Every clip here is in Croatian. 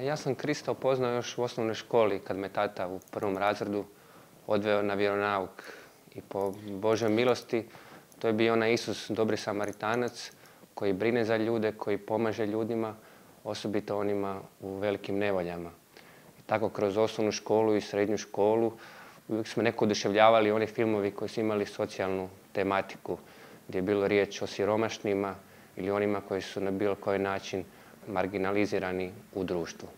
Ja sam Krista upoznao još u osnovnoj školi kad me tata u prvom razredu odveo na vjeronauk. I po Božoj milosti to je bio onaj Isus, dobri Samaritanac, koji brine za ljude, koji pomaže ljudima, osobito onima u velikim nevoljama. I tako kroz osnovnu školu i srednju školu uvijek smo neko oduševljavali oni filmovi koji su imali socijalnu tematiku, gdje je bilo riječ o siromašnima ili onima koji su na bilo koji način marginalizirani u društvu.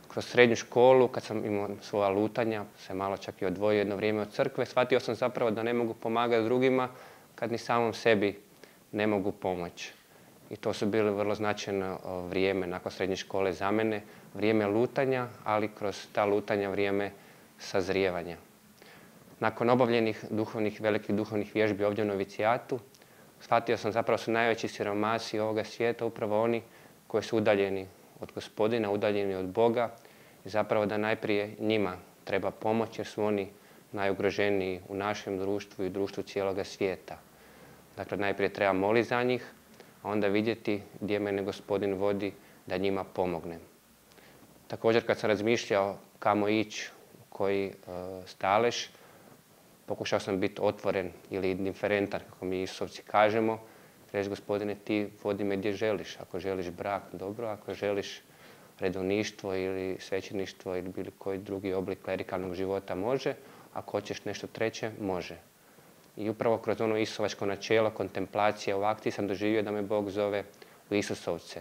Kroz srednju školu, kad sam imao svoja lutanja, se malo čak i odvojio jedno vrijeme od crkve, shvatio sam zapravo da ne mogu pomagati drugima kad ni samom sebi ne mogu pomoći. I to su bile vrlo značajno vrijeme nakon srednje škole za mene, vrijeme lutanja, ali kroz ta lutanja vrijeme sazrijevanja. Nakon obavljenih velikih duhovnih vježbi ovdje u novicijatu, shvatio sam zapravo su najveći siromasi ovoga svijeta upravo oni koji su udaljeni od Gospodina, udaljeni od Boga i zapravo da najprije njima treba pomoći jer su oni najugroženiji u našem društvu i društvu cijeloga svijeta. Dakle, najprije treba moliti za njih, a onda vidjeti gdje mene Gospodin vodi da njima pomognem. Također, kad sam razmišljao kamo ići, u koji stalež, pokušao sam biti otvoren ili indiferentan, kako mi Isusovci kažemo. Reći, Gospodine, ti vodi me gdje želiš. Ako želiš brak, dobro. Ako želiš redovništvo ili svećeništvo ili bilo koji drugi oblik klerikalnog života, može. Ako hoćeš nešto treće, može. I upravo kroz ono Isusovačko načelo, kontemplacija u akciji sam doživio da me Bog zove u Isusovce.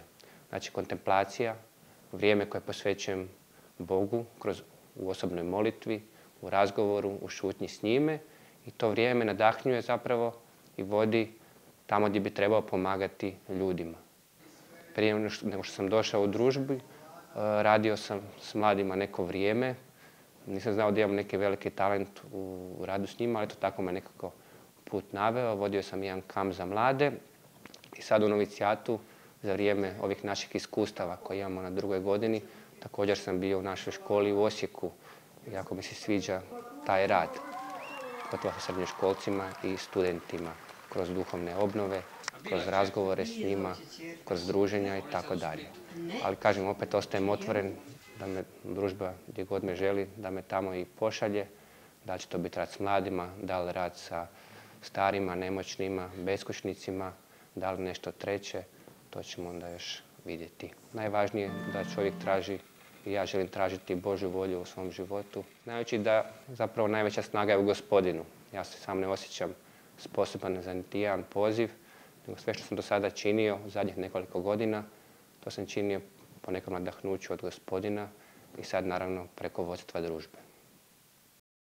Znači, kontemplacija, vrijeme koje posvećujem Bogu u osobnoj molitvi, u razgovoru, u šutnji s njime. I to vrijeme nadahnjuje zapravo i vodi tamo gdje bi trebao pomagati ljudima. Prije nego što sam došao u družbu, radio sam s mladima neko vrijeme. Nisam znao da imam neki veliki talent u radu s njima, ali to tako me nekako put naveo. Vodio sam jedan kamp za mlade i sad u novicijatu za vrijeme ovih naših iskustava koje imamo na 2. godini, također sam bio u našoj školi u Osijeku. Jako mi se sviđa taj rad. Gotovo sa srednjoškolcima i studentima. Kroz duhovne obnove, kroz razgovore s njima, kroz druženja i tako dalje. Ali kažem, opet ostajem otvoren da me družba gdje god me želi, da me tamo i pošalje. Da li će to biti rad s mladima, da li rad sa starima, nemoćnima, beskućnicima, da li nešto treće, to ćemo onda još vidjeti. Najvažnije je da čovjek traži i ja želim tražiti Božju volju u svom životu. Znajući da zapravo najveća snaga je u Gospodinu. Ja se sam ne osjećam sposoban za niti jedan poziv, nego sve što sam do sada činio u zadnjih nekoliko godina, to sam činio po nekom nadahnuću od Gospodina i sad naravno preko vodstva družbe.